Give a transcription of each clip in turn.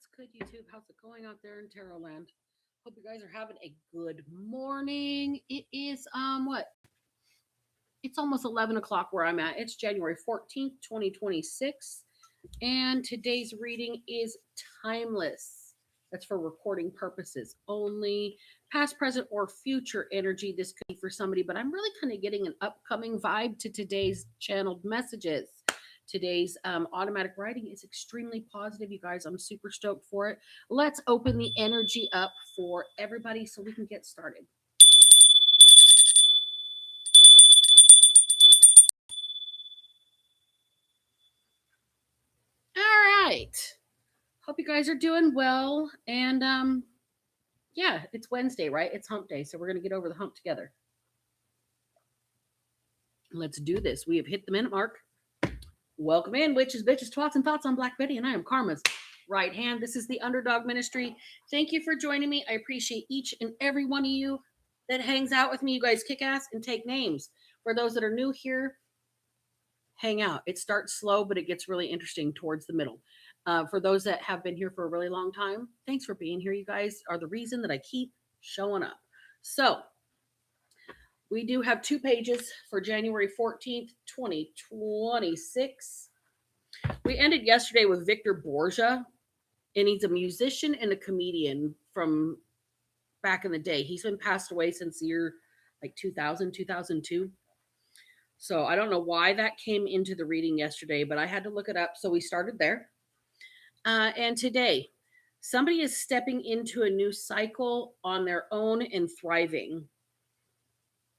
What's good, YouTube? How's it going out there in Tarot Land? Hope you guys are having a good morning. It is what? It's almost 11 o'clock where I'm at. It's January 14th, 2026. And today's reading is timeless. That's for recording purposes only. Past, present, or future energy. This could be for somebody, but I'm really kind of getting an upcoming vibe to today's channeled messages. Today's automatic writing is extremely positive, you guys. I'm super stoked for it. Let's open the energy up for everybody so we can get started. All right. Hope you guys are doing well. And yeah, it's Wednesday, right? It's hump day. So we're going to get over the hump together. Let's do this. We have hit the minute mark. Welcome in, witches, bitches, twats, and thoughts. I'm Black Betty, and I am Karma's right hand. This is the Underdog Ministry. Thank you for joining me. I appreciate each and every one of you that hangs out with me. You guys kick ass and take names. For those that are new here, hang out. It starts slow, but it gets really interesting towards the middle. For those that have been here for a really long time, thanks for being here. You guys are the reason that I keep showing up. So we do have 2 pages for January 14th, 2026. We ended yesterday with Victor Borgia, and he's a musician and a comedian from back in the day. He's been passed away since the year like 2000, 2002. So I don't know why that came into the reading yesterday, but I had to look it up. So we started there. And today, somebody is stepping into a new cycle on their own and thriving.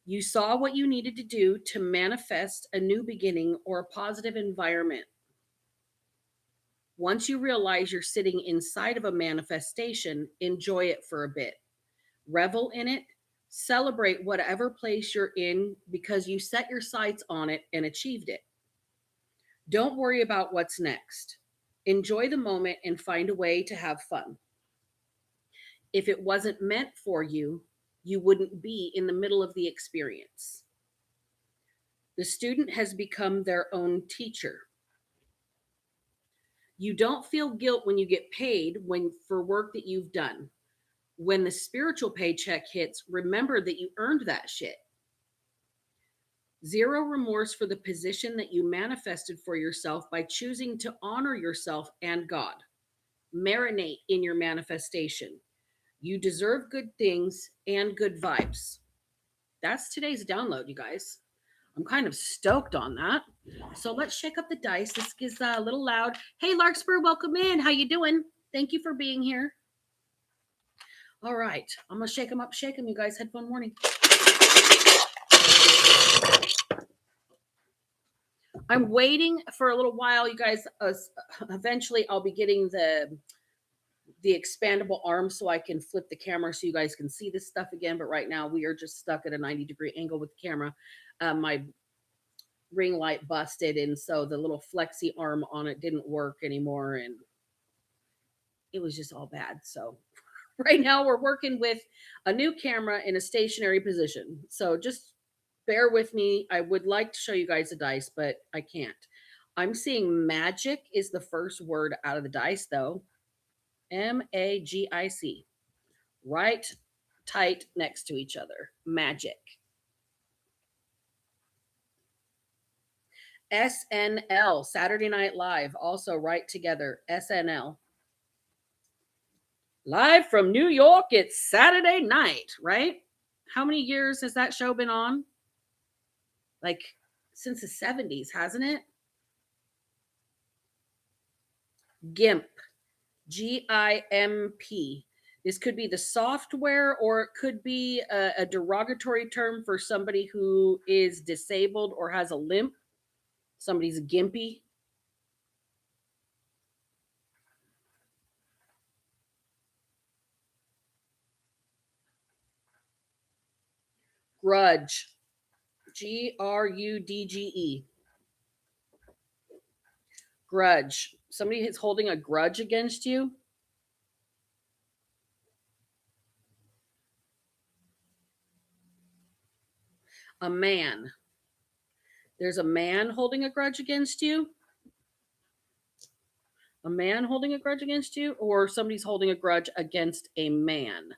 You saw what you needed to do to manifest a new beginning or a positive environment. Once you realize you're sitting inside of a manifestation, enjoy it for a bit. Revel in it. Celebrate whatever place you're in because you set your sights on it and achieved it. Don't worry about what's next. Enjoy the moment and find a way to have fun. If it wasn't meant for you, you wouldn't be in the middle of the experience. The student has become their own teacher. You don't feel guilt when you get paid for work that you've done. When the spiritual paycheck hits, remember that you earned that shit. Zero remorse for the position that you manifested for yourself by choosing to honor yourself and God. Marinate in your manifestation. You deserve good things and good vibes. That's today's download, you guys. I'm kind of stoked on that. So let's shake up the dice. This is a little loud. Hey, Larkspur, welcome in. How you doing? Thank you for being here. All right. I'm going to shake them up, shake them, you guys. Had fun morning. I'm waiting for a little while, you guys. Eventually, I'll be getting the expandable arm so I can flip the camera so you guys can see this stuff again. But right now, we are just stuck at a 90-degree angle with the camera. My ring light busted, and so the little flexi arm on it didn't work anymore, and it was just all bad. So right now, we're working with a new camera in a stationary position. So just bear with me. I would like to show you guys the dice, but I can't. I'm seeing magic is the first word out of the dice, though. MAGIC. Right tight next to each other. Magic. SNL. Saturday Night Live. Also right together. SNL. Live from New York. It's Saturday night, right? How many years has that show been on? Like since the 70s, hasn't it? GIMP. GIMP. This could be the software, or it could be a derogatory term for somebody who is disabled or has a limp. Somebody's gimpy. Grudge. GRUDGE. Grudge. Somebody is holding a grudge against you. A man. There's a man holding a grudge against you. A man holding a grudge against you, or somebody's holding a grudge against a man.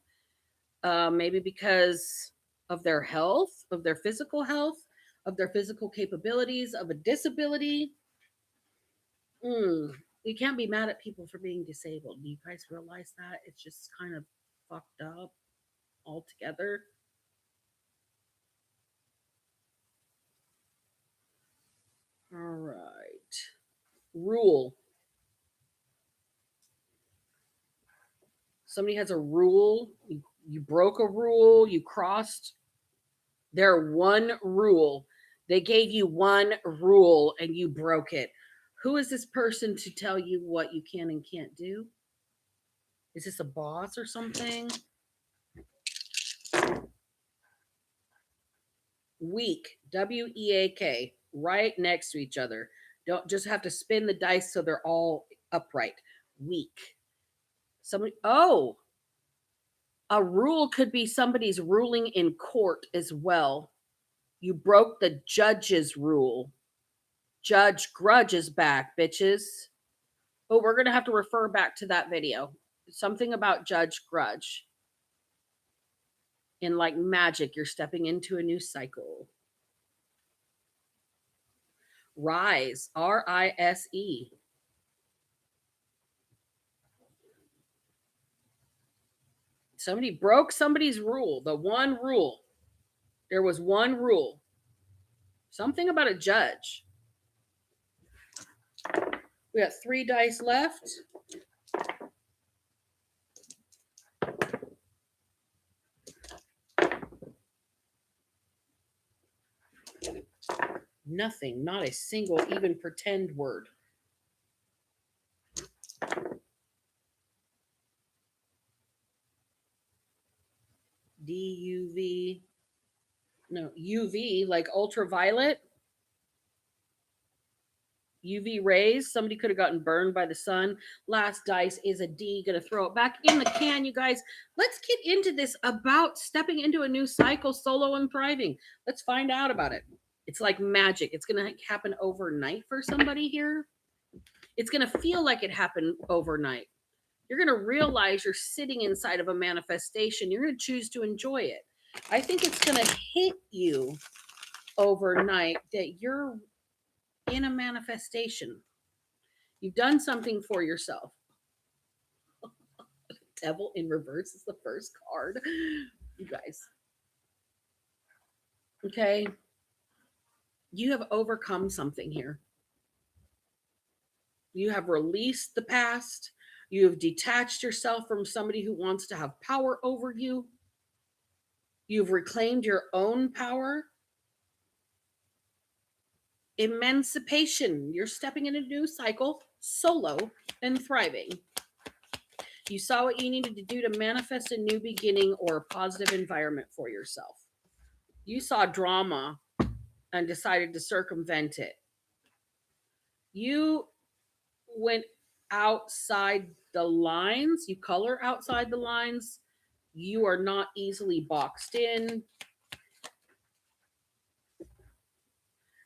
Maybe because of their health, of their physical health, of their physical capabilities, of a disability. You can't be mad at people for being disabled. Do you guys realize that? It's just kind of fucked up altogether. All right. Rule. Somebody has a rule. You broke a rule. You crossed their one rule. They gave you one rule and you broke it. Who is this person to tell you what you can and can't do? Is this a boss or something? Weak. WEAK. Right next to each other. Don't just have to spin the dice so they're all upright. Weak. Somebody. Oh, a rule could be somebody's ruling in court as well. You broke the judge's rule. Judge Grudge is back, bitches. Oh, we're going to have to refer back to that video. Something about Judge Grudge. In like magic, you're stepping into a new cycle. Rise. RISE. Somebody broke somebody's rule. The one rule. There was one rule. Something about a judge. We got 3 dice left. Nothing. Not a single even pretend word. DUV. No, UV, like ultraviolet. UV rays. Somebody could have gotten burned by the sun. Last dice is a D. Gonna throw it back in the can, you guys. Let's get into this about stepping into a new cycle, solo and thriving. Let's find out about it. It's like magic. It's gonna happen overnight for somebody here. It's gonna feel like it happened overnight. You're gonna realize you're sitting inside of a manifestation. You're gonna choose to enjoy it. I think it's gonna hit you overnight that you're in a manifestation. You've done something for yourself. Devil in reverse is the first card. You guys. Okay. You have overcome something here. You have released the past. You have detached yourself from somebody who wants to have power over you. You've reclaimed your own power. Emancipation. You're stepping in a new cycle, solo and thriving. You saw what you needed to do to manifest a new beginning or a positive environment for yourself. You saw drama and decided to circumvent it. You went outside the lines. You color outside the lines. You are not easily boxed in.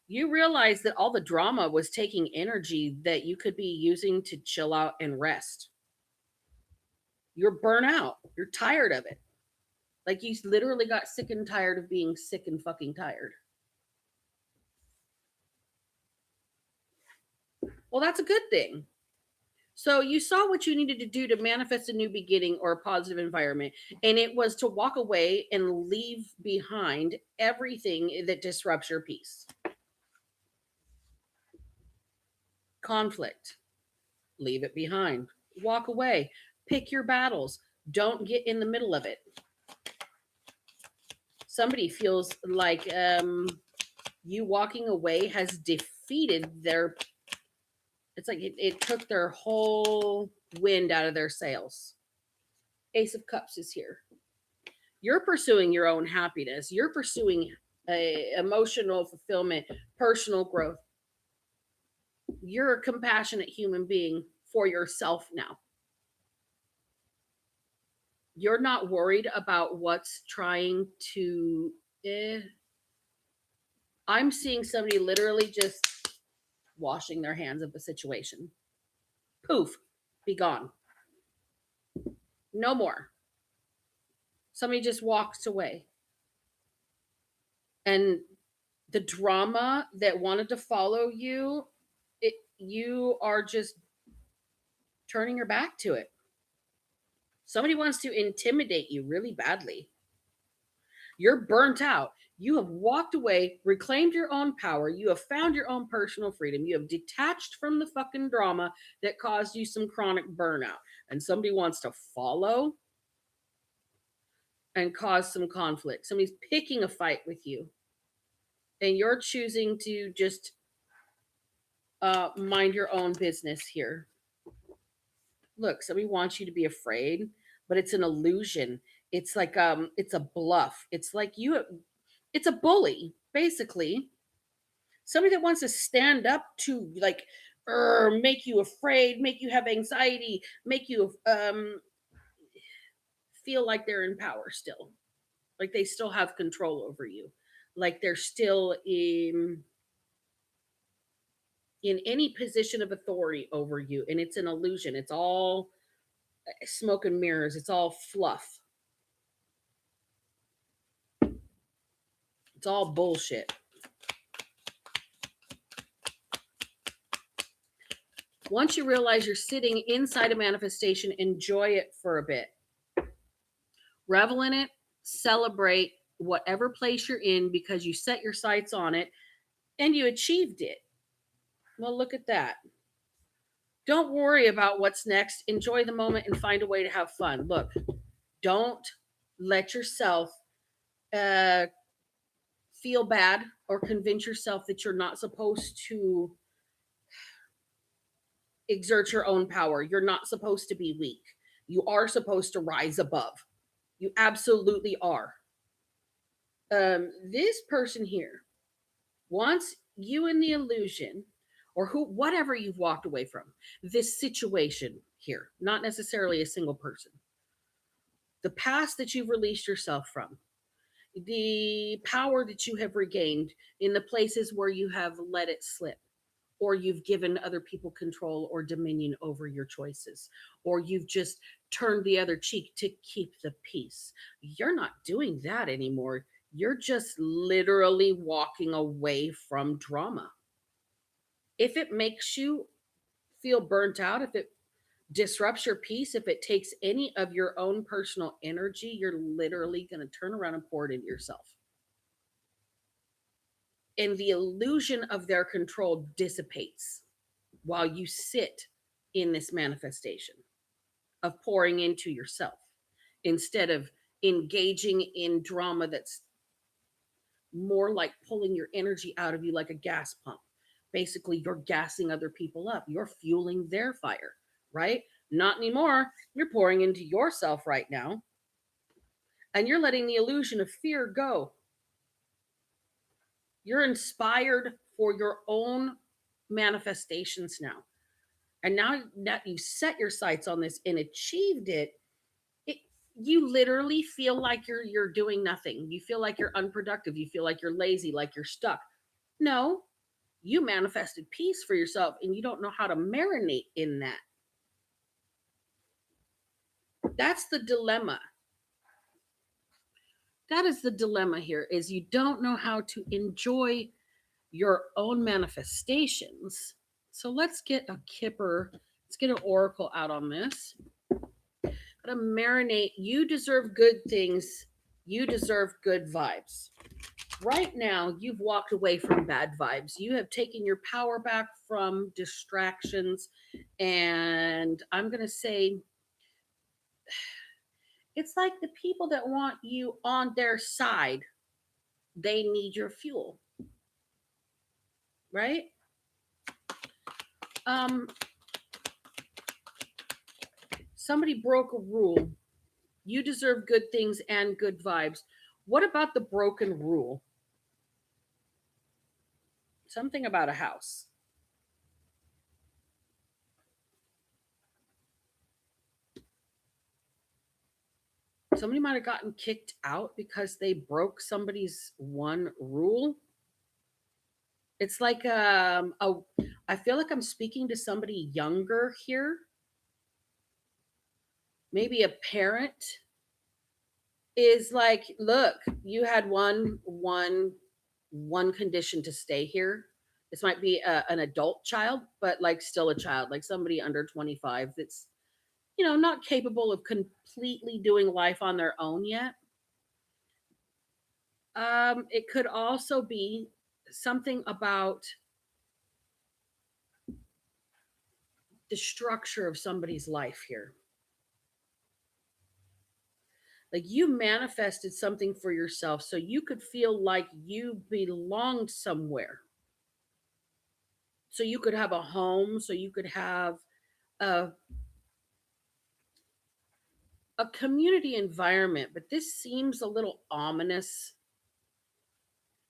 You realize that all the drama was taking energy that you could be using to chill out and rest. You're burnt out. You're tired of it. Like you literally got sick and tired of being sick and fucking tired. Well, that's a good thing. So you saw what you needed to do to manifest a new beginning or a positive environment. And it was to walk away and leave behind everything that disrupts your peace. Conflict. Leave it behind. Walk away. Pick your battles. Don't get in the middle of it. Somebody feels like you walking away has defeated their... It's like it took their whole wind out of their sails. Ace of Cups is here. You're pursuing your own happiness. You're pursuing emotional fulfillment, personal growth. You're a compassionate human being for yourself now. You're not worried about what's trying to... I'm seeing somebody literally just washing their hands of the situation. Poof, be gone. No more. Somebody just walks away. And the drama that wanted to follow you, you are just turning your back to it. Somebody wants to intimidate you really badly. You're burnt out. You have walked away, reclaimed your own power. You have found your own personal freedom. You have detached from the fucking drama that caused you some chronic burnout. And somebody wants to follow and cause some conflict. Somebody's picking a fight with you. And you're choosing to just mind your own business here. Look, somebody wants you to be afraid, but it's an illusion. It's like it's a bluff. It's like it's a bully, basically. Somebody that wants to stand up to like make you afraid, make you have anxiety, make you feel like they're in power still. Like they still have control over you. Like they're still in any position of authority over you, and it's an illusion. It's all smoke and mirrors. It's all fluff. It's all bullshit. Once you realize you're sitting inside a manifestation, enjoy it for a bit. Revel in it, celebrate whatever place you're in because you set your sights on it and you achieved it. Well, look at that. Don't worry about what's next. Enjoy the moment and find a way to have fun. Look, don't let yourself feel bad or convince yourself that you're not supposed to exert your own power. You're not supposed to be weak. You are supposed to rise above. You absolutely are. This person here wants you in the illusion or whatever you've walked away from, this situation here, not necessarily a single person, the past that you've released yourself from, the power that you have regained in the places where you have let it slip, or you've given other people control or dominion over your choices, or you've just turned the other cheek to keep the peace. You're not doing that anymore. You're just literally walking away from drama. If it makes you feel burnt out, if it disrupts your peace, if it takes any of your own personal energy, you're literally going to turn around and pour it into yourself. And the illusion of their control dissipates while you sit in this manifestation of pouring into yourself instead of engaging in drama that's more like pulling your energy out of you like a gas pump. Basically, you're gassing other people up. You're fueling their fire, right? Not anymore. You're pouring into yourself right now. And you're letting the illusion of fear go. You're inspired for your own manifestations now. And now that you set your sights on this and achieved it, you literally feel like you're doing nothing. You feel like you're unproductive. You feel like you're lazy, like you're stuck. No, you manifested peace for yourself and you don't know how to marinate in that. That's the dilemma. That is the dilemma here, is you don't know how to enjoy your own manifestations. So let's get a kipper. Let's get an oracle out on this. Gotta marinate. You deserve good things. You deserve good vibes. Right now, you've walked away from bad vibes. You have taken your power back from distractions. And I'm going to say, it's like the people that want you on their side, they need your fuel. Right? Somebody broke a rule. You deserve good things and good vibes. What about the broken rule? Something about a house. Somebody might have gotten kicked out because they broke somebody's one rule. It's like a I feel like I'm speaking to somebody younger here, maybe a parent is like, look, you had one condition to stay here. This might be an adult child, but like still a child, like somebody under 25 that's, not capable of completely doing life on their own yet. It could also be something about the structure of somebody's life here. Like you manifested something for yourself so you could feel like you belonged somewhere. So you could have a home, so you could have a, a community environment. But this seems a little ominous.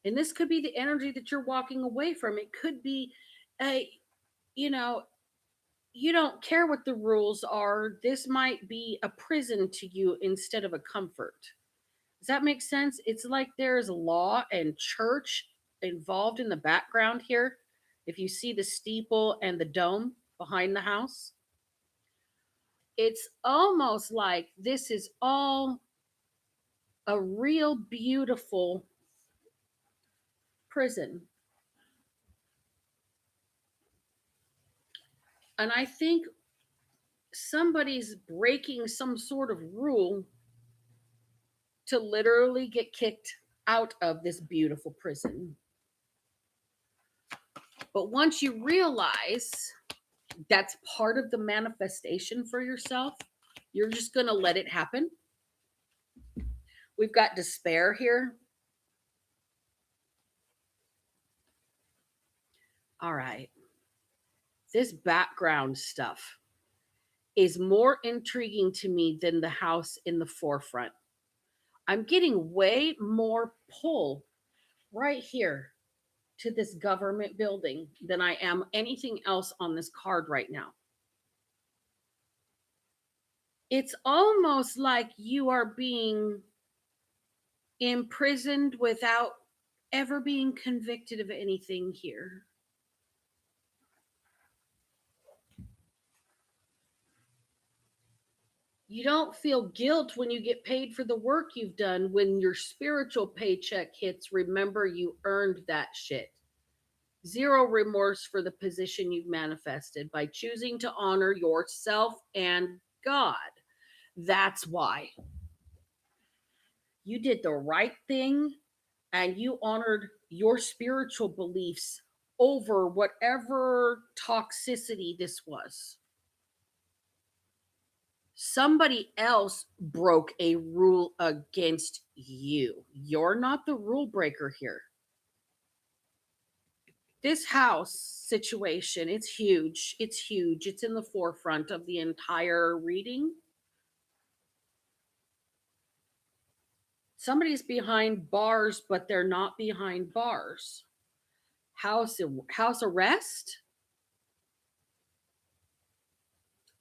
And this could be the energy that you're walking away from. It could be a, you know, you don't care what the rules are. This might be a prison to you instead of a comfort. Does that make sense? It's like there's law and church involved in the background here. If you see the steeple and the dome behind the house, it's almost like this is all a real beautiful prison. And I think somebody's breaking some sort of rule to literally get kicked out of this beautiful prison. But once you realize that's part of the manifestation for yourself, you're just going to let it happen. We've got despair here. All right. This background stuff is more intriguing to me than the house in the forefront. I'm getting way more pull right here to this government building than I am anything else on this card right now. It's almost like you are being imprisoned without ever being convicted of anything here. You don't feel guilt when you get paid for the work you've done. When your spiritual paycheck hits, remember you earned that shit. Zero remorse for the position you've manifested by choosing to honor yourself and God. That's why. You did the right thing and you honored your spiritual beliefs over whatever toxicity this was. Somebody else broke a rule against you. You're not the rule breaker here. This house situation, it's huge. It's huge. It's in the forefront of the entire reading. Somebody's behind bars, but they're not behind bars. House arrest,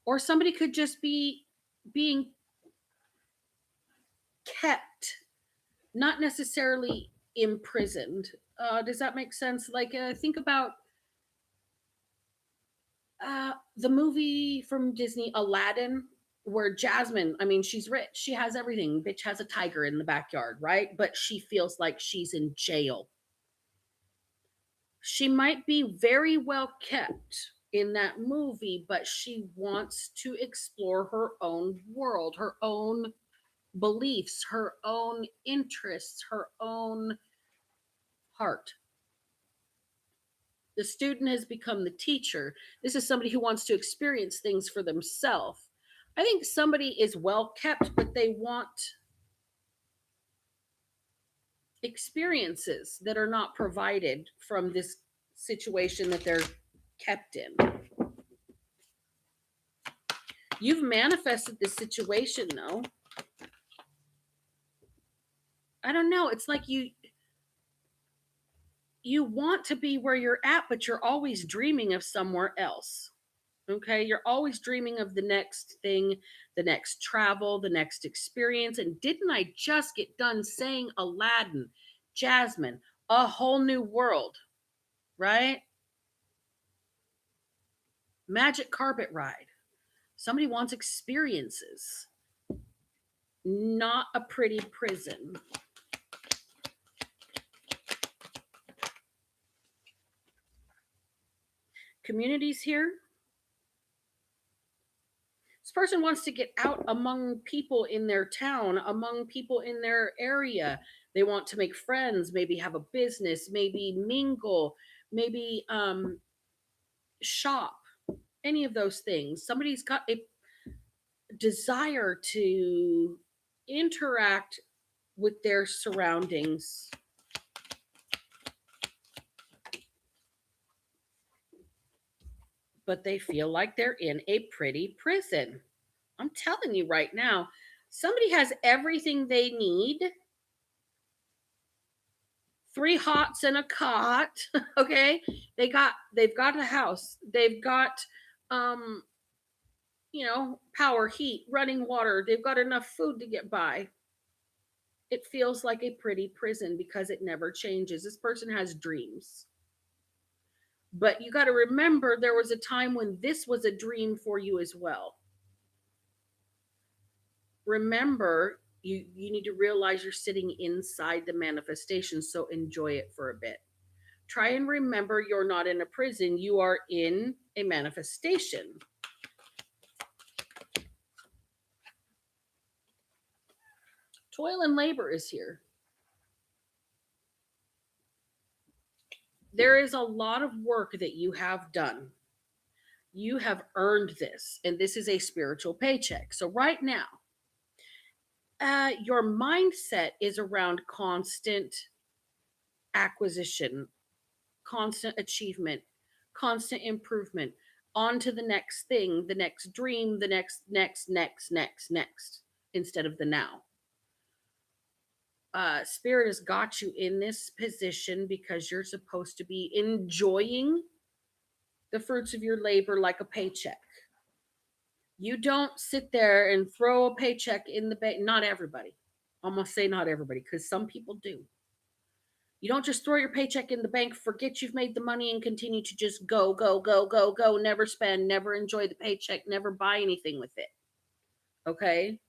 or somebody could just be being kept, not necessarily imprisoned. Does that make sense? Like, think about the movie from Disney, Aladdin, where Jasmine, I mean, she's rich, she has everything. Bitch has a tiger in the backyard, right? But she feels like she's in jail. She might be very well kept in that movie, but she wants to explore her own world, her own beliefs, her own interests, her own heart. The student has become the teacher. This is somebody who wants to experience things for themselves. I think somebody is well kept, but they want experiences that are not provided from this situation that they're kept in. You've manifested this situation, though. I don't know. It's like you want to be where you're at, but you're always dreaming of somewhere else. Okay, you're always dreaming of the next thing, the next travel, the next experience. And didn't I just get done saying Aladdin, Jasmine, a whole new world, right? Magic carpet ride. Somebody wants experiences, not a pretty prison. Communities here. This person wants to get out among people in their town, among people in their area. They want to make friends, maybe have a business, maybe mingle, maybe shop, any of those things. Somebody's got a desire to interact with their surroundings. But they feel like they're in a pretty prison. I'm telling you right now, somebody has everything they need. 3 hots and a cot. Okay. They've got a house. They've got power, heat, running water. They've got enough food to get by. It feels like a pretty prison because it never changes. This person has dreams. But you got to remember there was a time when this was a dream for you as well. Remember, you need to realize you're sitting inside the manifestation, so enjoy it for a bit. Try and remember you're not in a prison, you are in a manifestation. Toil and labor is here. There is a lot of work that you have done. You have earned this, and this is a spiritual paycheck. So right now, your mindset is around constant acquisition, constant achievement, constant improvement, on to the next thing, the next dream, the next, instead of the now. Spirit has got you in this position because you're supposed to be enjoying the fruits of your labor like a paycheck. You don't sit there and throw a paycheck in the bank. Not everybody. I'm going to say not everybody because some people do. You don't just throw your paycheck in the bank, forget you've made the money, and continue to just go, never spend, never enjoy the paycheck, never buy anything with it. Okay?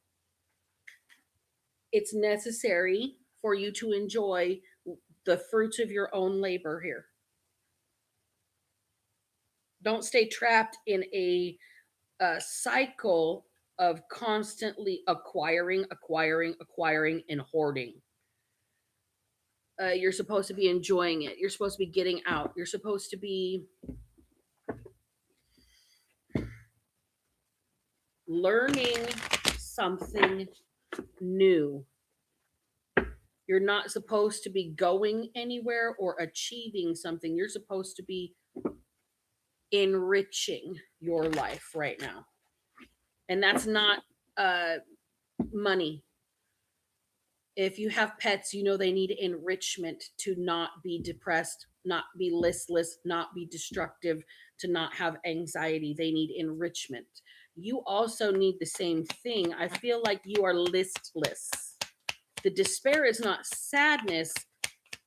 It's necessary for you to enjoy the fruits of your own labor here. Don't stay trapped in a cycle of constantly acquiring, and hoarding. You're supposed to be enjoying it. You're supposed to be getting out. You're supposed to be learning something new. You're not supposed to be going anywhere or achieving something. You're supposed to be enriching your life right now. And that's not money. If you have pets, you know they need enrichment to not be depressed, not be listless, not be destructive, to not have anxiety. They need enrichment. You also need the same thing. I feel like you are listless. The despair is not sadness.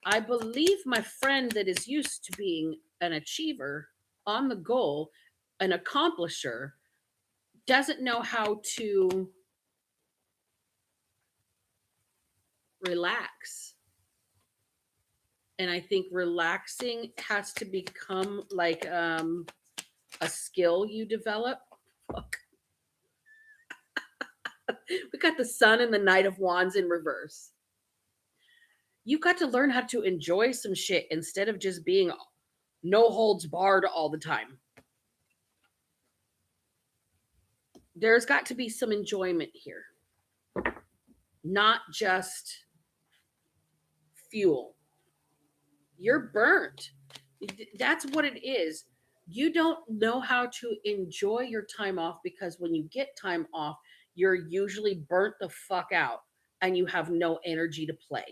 I believe my friend that is used to being an achiever, on the goal, an accomplisher, doesn't know how to relax. And I think relaxing has to become like a skill you develop. Fuck. We got the Sun and the Knight of Wands in reverse. You've got to learn how to enjoy some shit instead of just being no holds barred all the time. There's got to be some enjoyment here, not just fuel. You're burnt. That's what it is. You don't know how to enjoy your time off because when you get time off, you're usually burnt the fuck out and you have no energy to play.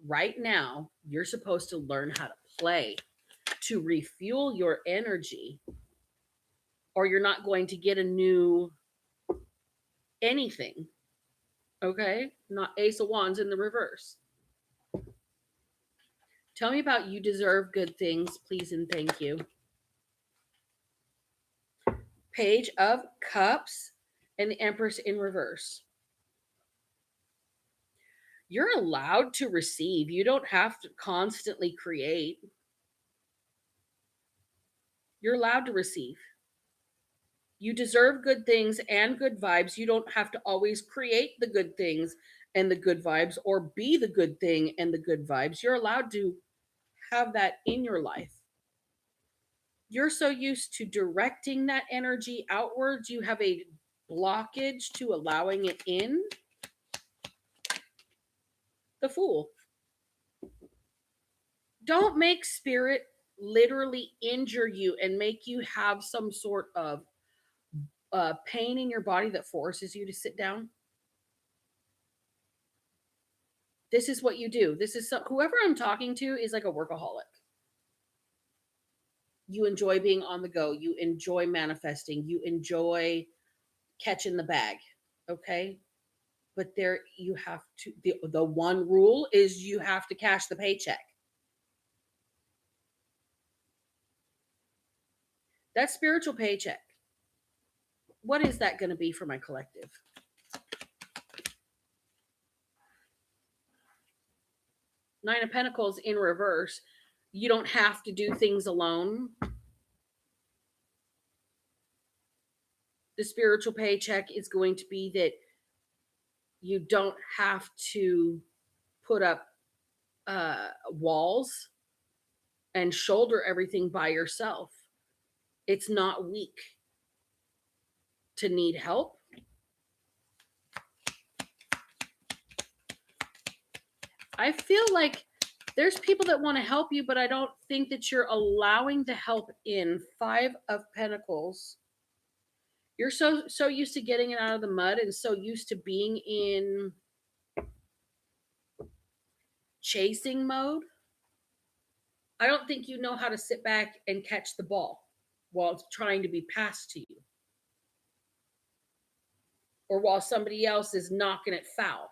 Right now, you're supposed to learn how to play to refuel your energy, or you're not going to get a new anything. Okay? Not Ace of Wands in the reverse. Tell me about you deserve good things, please and thank you. Page of Cups and the Empress in reverse. You're allowed to receive. You don't have to constantly create. You're allowed to receive. You deserve good things and good vibes. You don't have to always create the good things and the good vibes or be the good thing and the good vibes. You're allowed to have that in your life. You're so used to directing that energy outwards, you have a blockage to allowing it in. The Fool. Don't make spirit literally injure you and make you have some sort of pain in your body that forces you to sit down. This is what you do. This is whoever I'm talking to is like a workaholic. You enjoy being on the go. You enjoy manifesting. You enjoy catching the bag. Okay. But there you have to, the one rule is you have to cash the paycheck. That spiritual paycheck. What is that going to be for my collective? Nine of Pentacles in reverse. You don't have to do things alone. The spiritual paycheck is going to be that you don't have to put up walls and shoulder everything by yourself. It's not weak to need help. I feel like there's people that want to help you, but I don't think that you're allowing the help in. Five of Pentacles. You're so used to getting it out of the mud and so used to being in chasing mode. I don't think you know how to sit back and catch the ball while it's trying to be passed to you. Or while somebody else is knocking it foul.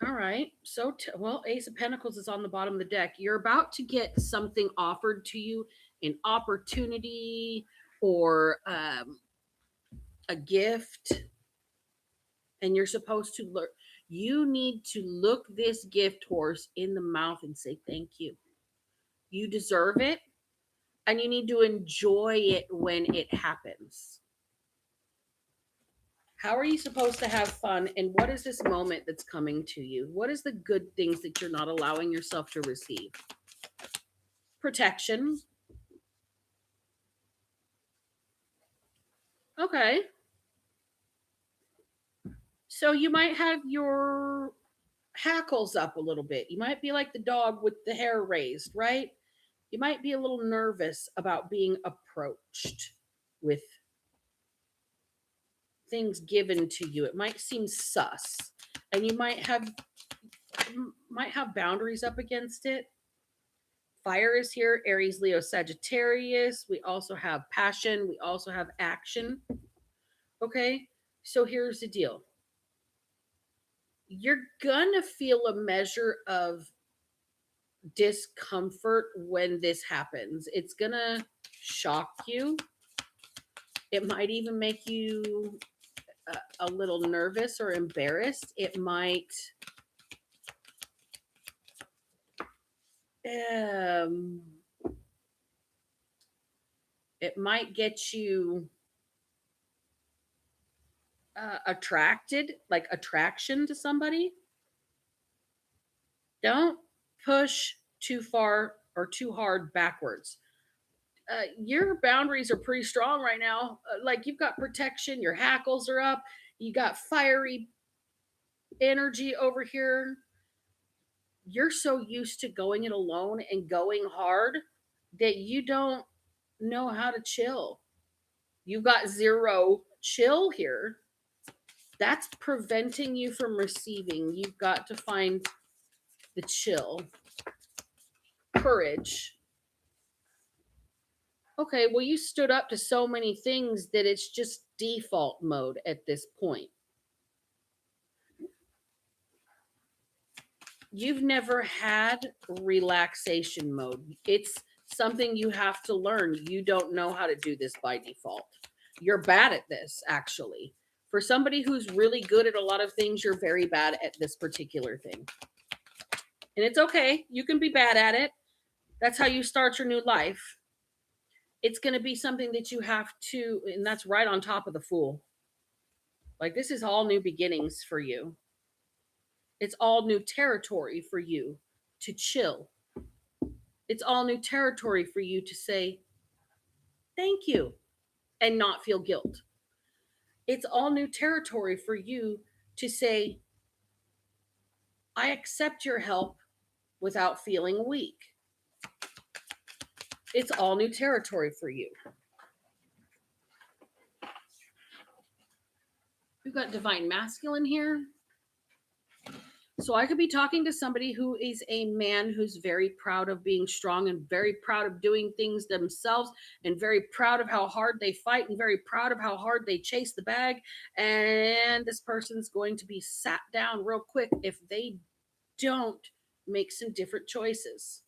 All right. So, well, Ace of Pentacles is on the bottom of the deck. You're about to get something offered to you, an opportunity or a gift. And you're supposed to look. You need to look this gift horse in the mouth and say, thank you. You deserve it. And you need to enjoy it when it happens. How are you supposed to have fun? And what is this moment that's coming to you? What is the good things that you're not allowing yourself to receive? Protection. Okay. So you might have your hackles up a little bit. You might be like the dog with the hair raised, right? You might be a little nervous about being approached with things given to you. It might seem sus, and you might have boundaries up against it. Fire is here, Aries, Leo, Sagittarius. We also have passion. We also have action. Okay, so here's the deal. You're gonna feel a measure of discomfort when this happens. It's gonna shock you. It might even make you a little nervous or embarrassed. It might get you attracted, like attraction to somebody. Don't push too far or too hard backwards. Your boundaries are pretty strong right now. Like you've got protection, your hackles are up, you got fiery energy over here. You're so used to going it alone and going hard that you don't know how to chill. You've got zero chill here. That's preventing you from receiving. You've got to find the chill. Courage. Okay, well, you stood up to so many things that it's just default mode at this point. You've never had relaxation mode. It's something you have to learn. You don't know how to do this by default. You're bad at this, actually. For somebody who's really good at a lot of things, you're very bad at this particular thing. And it's okay. You can be bad at it. That's how you start your new life. It's going to be something that you have to, and that's right on top of the Fool. Like, this is all new beginnings for you. It's all new territory for you to chill. It's all new territory for you to say thank you and not feel guilt. It's all new territory for you to say, I accept your help without feeling weak. It's all new territory for you. We've got divine masculine here. So I could be talking to somebody who is a man who's very proud of being strong and very proud of doing things themselves and very proud of how hard they fight and very proud of how hard they chase the bag. And this person's going to be sat down real quick if they don't make some different choices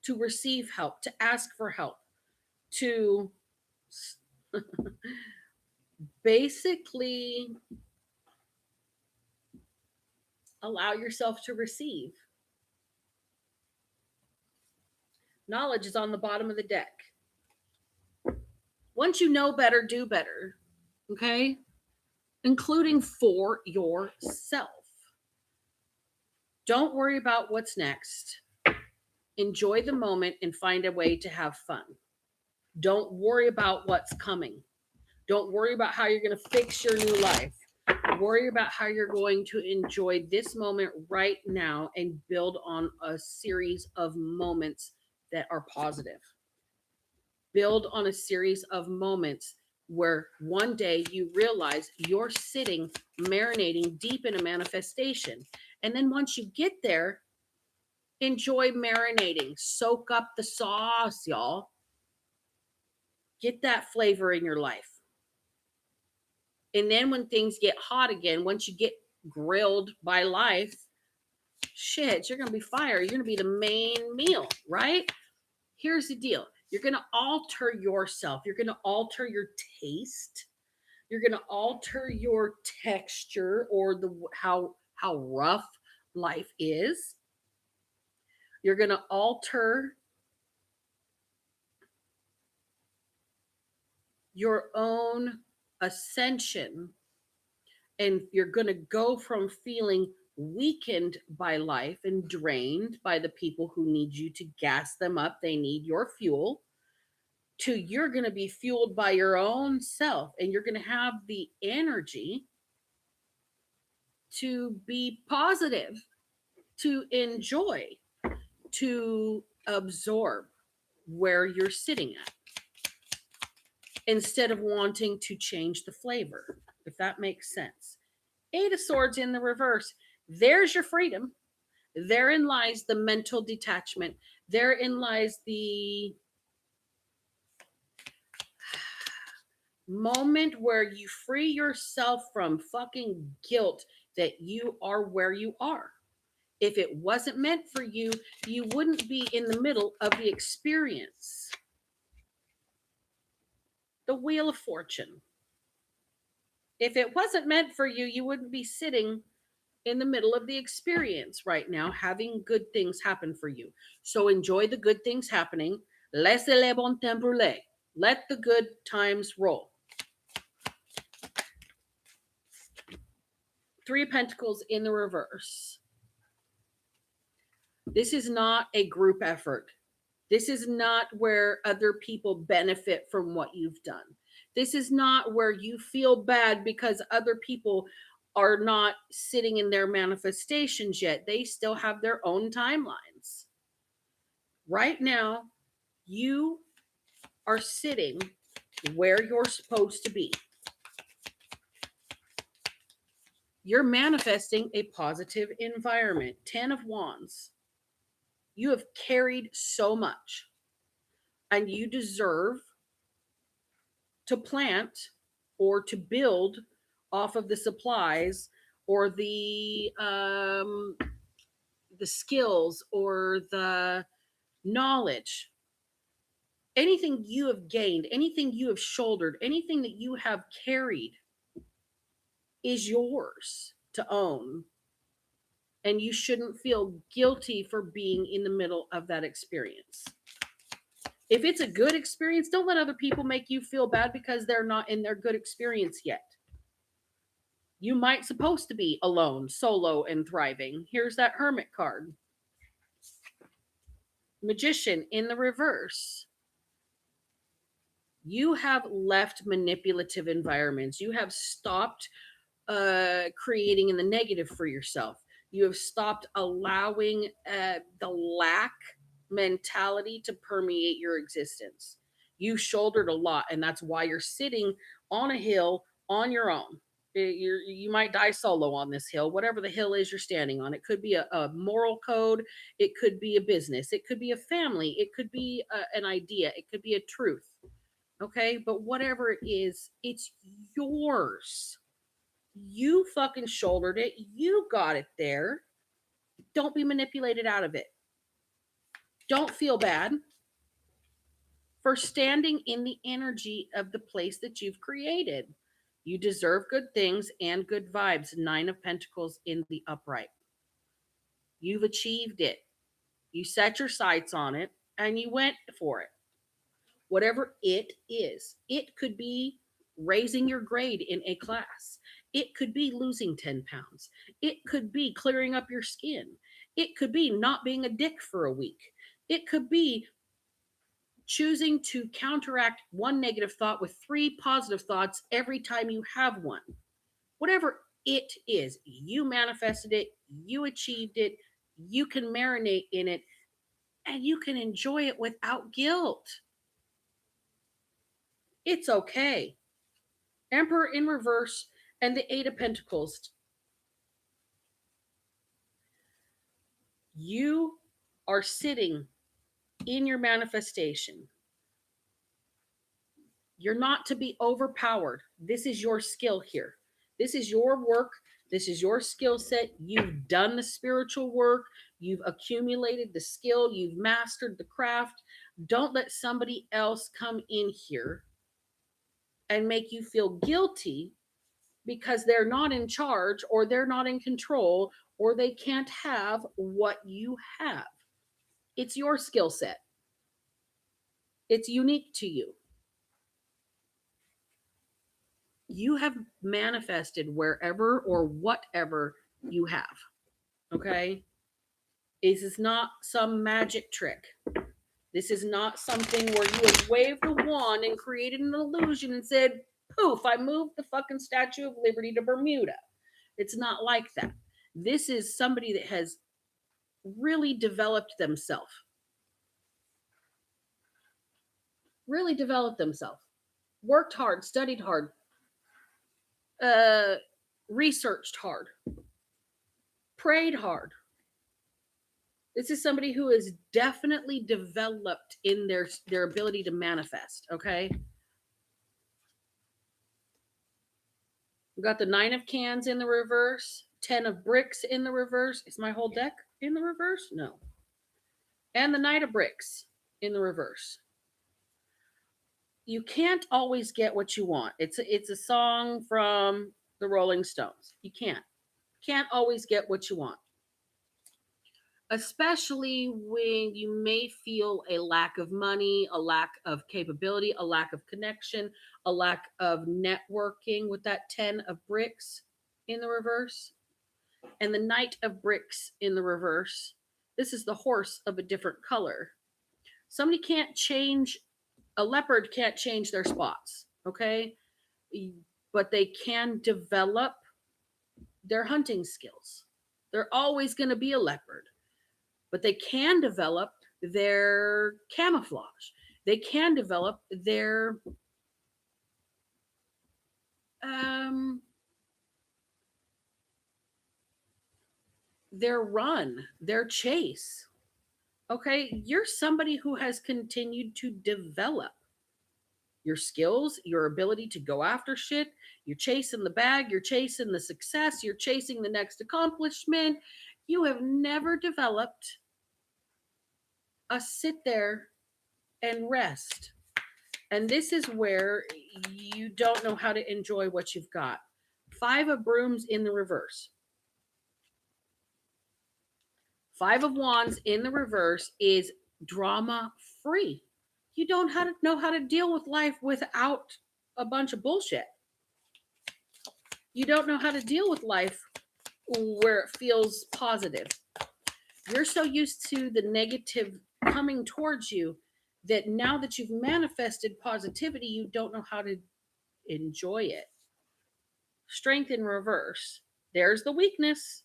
to receive help, to ask for help, to basically allow yourself to receive. Knowledge is on the bottom of the deck. Once you know better, do better. Okay? Including for yourself. Don't worry about what's next. Enjoy the moment and find a way to have fun. Don't worry about what's coming. Don't worry about how you're going to fix your new life. Worry about how you're going to enjoy this moment right now and build on a series of moments that are positive. Build on a series of moments where one day you realize you're sitting, marinating deep in a manifestation. And then once you get there, enjoy marinating. Soak up the sauce, y'all. Get that flavor in your life. And then when things get hot again, once you get grilled by life, shit, you're going to be fire. You're going to be the main meal, right? Here's the deal. You're going to alter yourself. You're going to alter your taste. You're going to alter your texture or how rough life is. You're going to alter your own ascension, and you're going to go from feeling weakened by life and drained by the people who need you to gas them up. They need your fuel. To you're going to be fueled by your own self, and you're going to have the energy to be positive, to enjoy, to absorb where you're sitting at, instead of wanting to change the flavor, if that makes sense. 8 of Swords in the reverse. There's your freedom. Therein lies the mental detachment. Therein lies the moment where you free yourself from fucking guilt that you are where you are. If it wasn't meant for you, you wouldn't be in the middle of the experience. The Wheel of Fortune. If it wasn't meant for you, you wouldn't be sitting in the middle of the experience right now, having good things happen for you. So enjoy the good things happening. Laissez les bon temps rouler. Let the good times roll. 3 of Pentacles in the reverse. This is not a group effort. This is not where other people benefit from what you've done. This is not where you feel bad because other people are not sitting in their manifestations yet. They still have their own timelines. Right now, you are sitting where you're supposed to be. You're manifesting a positive environment. 10 of Wands. You have carried so much, and you deserve to plant or to build off of the supplies or the the skills or the knowledge, anything you have gained, anything you have shouldered, anything that you have carried is yours to own. And you shouldn't feel guilty for being in the middle of that experience. If it's a good experience, don't let other people make you feel bad because they're not in their good experience yet. You might supposed to be alone, solo, and thriving. Here's that Hermit card. Magician in the reverse. You have left manipulative environments. You have stopped creating in the negative for yourself. You have stopped allowing the lack mentality to permeate your existence. You shouldered a lot, and that's why you're sitting on a hill on your own. You might die solo on this hill, whatever the hill is you're standing on. It could be a moral code, it could be a business, it could be a family, it could be an idea, it could be a truth. Okay, but whatever it is, it's yours. You fucking shouldered it. You got it there. Don't be manipulated out of it. Don't feel bad for standing in the energy of the place that you've created. You deserve good things and good vibes. 9 of Pentacles in the upright. You've achieved it. You set your sights on it and you went for it. Whatever it is, it could be raising your grade in a class. It could be losing 10 pounds. It could be clearing up your skin. It could be not being a dick for a week. It could be choosing to counteract one negative thought with 3 positive thoughts every time you have one. Whatever it is, you manifested it, you achieved it, you can marinate in it, and you can enjoy it without guilt. It's okay. Emperor in reverse and the 8 of Pentacles. You are sitting in your manifestation. You're not to be overpowered. This is your skill here. This is your work. This is your skill set. You've done the spiritual work. You've accumulated the skill. You've mastered the craft. Don't let somebody else come in here and make you feel guilty because they're not in charge or they're not in control or they can't have what you have. It's your skill set. It's unique to you. You have manifested wherever or whatever you have. Okay? This is not some magic trick. This is not something where you have waved a wand and created an illusion and said, poof, I moved the fucking Statue of Liberty to Bermuda. It's not like that. This is somebody that has really developed themselves. Really developed themselves. Worked hard, studied hard, researched hard, prayed hard. This is somebody who is definitely developed in their ability to manifest, okay? We got the 9 of Cans in the reverse, 10 of Bricks in the reverse. Is my whole deck in the reverse? No. And the Knight of Bricks in the reverse. You can't always get what you want. It's a song from the Rolling Stones. You can't always get what you want. Especially when you may feel a lack of money, a lack of capability, a lack of connection, a lack of networking with that 10 of Bricks in the reverse. And the Knight of Bricks in the reverse. This is the horse of a different color. Somebody can't change, a leopard can't change their spots, okay? But they can develop their hunting skills. They're always going to be a leopard. But they can develop their camouflage. They can develop their run, their chase. Okay, you're somebody who has continued to develop your skills, your ability to go after shit. You're chasing the bag, you're chasing the success, you're chasing the next accomplishment. You have never developed a sit there and rest. And this is where you don't know how to enjoy what you've got. 5 of brooms in the reverse. 5 of wands in the reverse is drama free. You don't know how to deal with life without a bunch of bullshit. You don't know how to deal with life where it feels positive. You're so used to the negative coming towards you that now that you've manifested positivity, you don't know how to enjoy it. Strength in reverse. There's the weakness.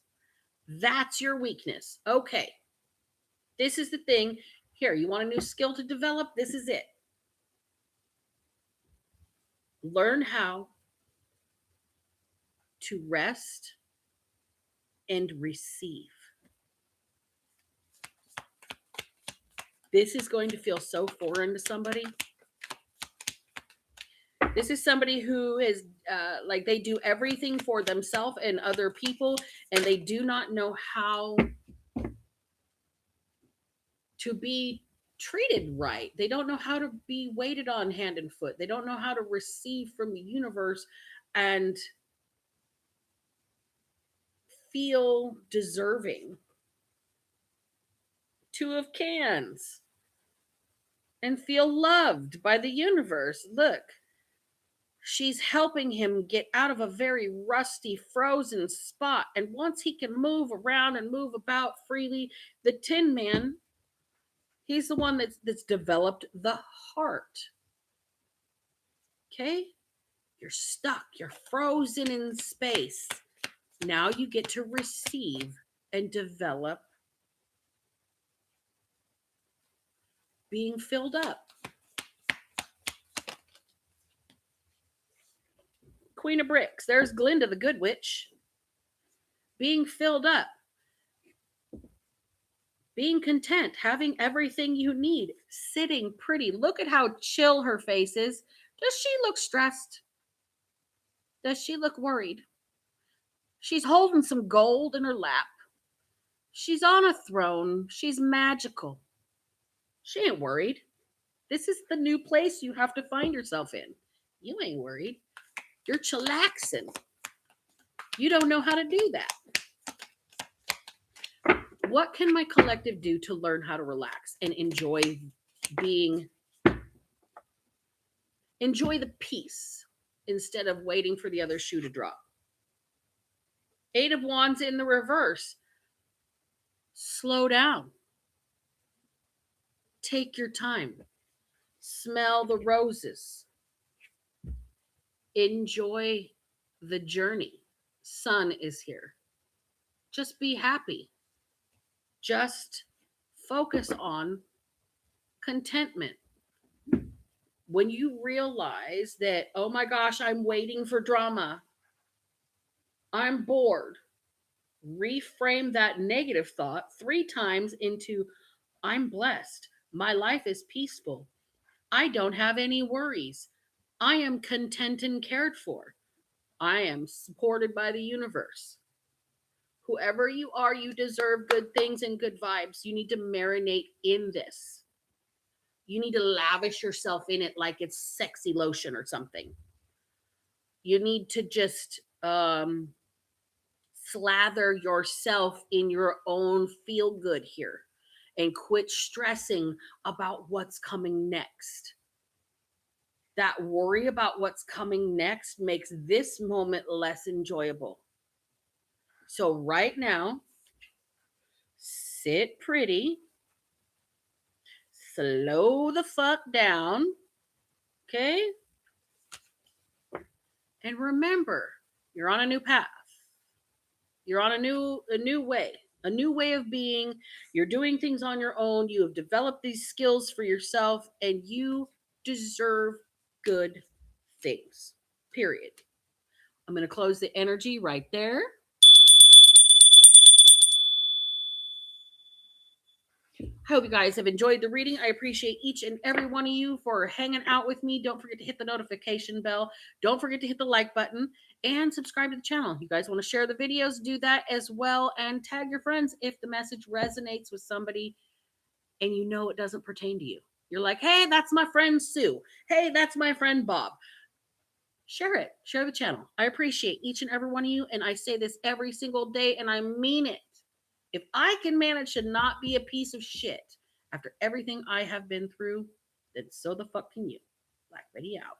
That's your weakness. Okay. This is the thing. Here, you want a new skill to develop? This is it. Learn how to rest and receive. This is going to feel so foreign to somebody. This is somebody who is like they do everything for themselves and other people, and they do not know how to be treated right. They don't know how to be waited on hand and foot. They don't know how to receive from the universe and feel deserving. 2 of cans. And feel loved by the universe. Look, she's helping him get out of a very rusty, frozen spot. And once he can move around and move about freely, the Tin Man, he's the one that's developed the heart. Okay? You're stuck. You're frozen in space. Now you get to receive and develop being filled up. Queen of Bricks. There's Glinda, the Good Witch. Being filled up. Being content. Having everything you need. Sitting pretty. Look at how chill her face is. Does she look stressed? Does she look worried? She's holding some gold in her lap. She's on a throne. She's magical. She ain't worried. This is the new place you have to find yourself in. You ain't worried. You're chillaxing. You don't know how to do that. What can my collective do to learn how to relax and enjoy the peace instead of waiting for the other shoe to drop? 8 of Wands in the reverse. Slow down. Take your time. Smell the roses. Enjoy the journey. Sun is here. Just be happy. Just focus on contentment. When you realize that, oh my gosh, I'm waiting for drama, I'm bored, reframe that negative thought 3 times into, I'm blessed. My life is peaceful. I don't have any worries. I am content and cared for. I am supported by the universe. Whoever you are, you deserve good things and good vibes. You need to marinate in this. You need to lavish yourself in it like it's sexy lotion or something. You need to just slather yourself in your own feel good here and quit stressing about what's coming next. That worry about what's coming next makes this moment less enjoyable. So right now, sit pretty, slow the fuck down, okay? And remember, you're on a new path. You're on a new way of being. You're doing things on your own. You have developed these skills for yourself, and you deserve good things. Period. I'm going to close the energy right there. Hope you guys have enjoyed the reading. I appreciate each and every one of you for hanging out with me. Don't forget to hit the notification bell. Don't forget to hit the like button and subscribe to the channel. You guys want to share the videos, do that as well, and tag your friends if the message resonates with somebody and you know it doesn't pertain to you. You're like, hey, that's my friend Sue. Hey, that's my friend Bob. Share it. Share the channel. I appreciate each and every one of you, and I say this every single day, and I mean it. If I can manage to not be a piece of shit after everything I have been through, then so the fuck can you. Black Betty out.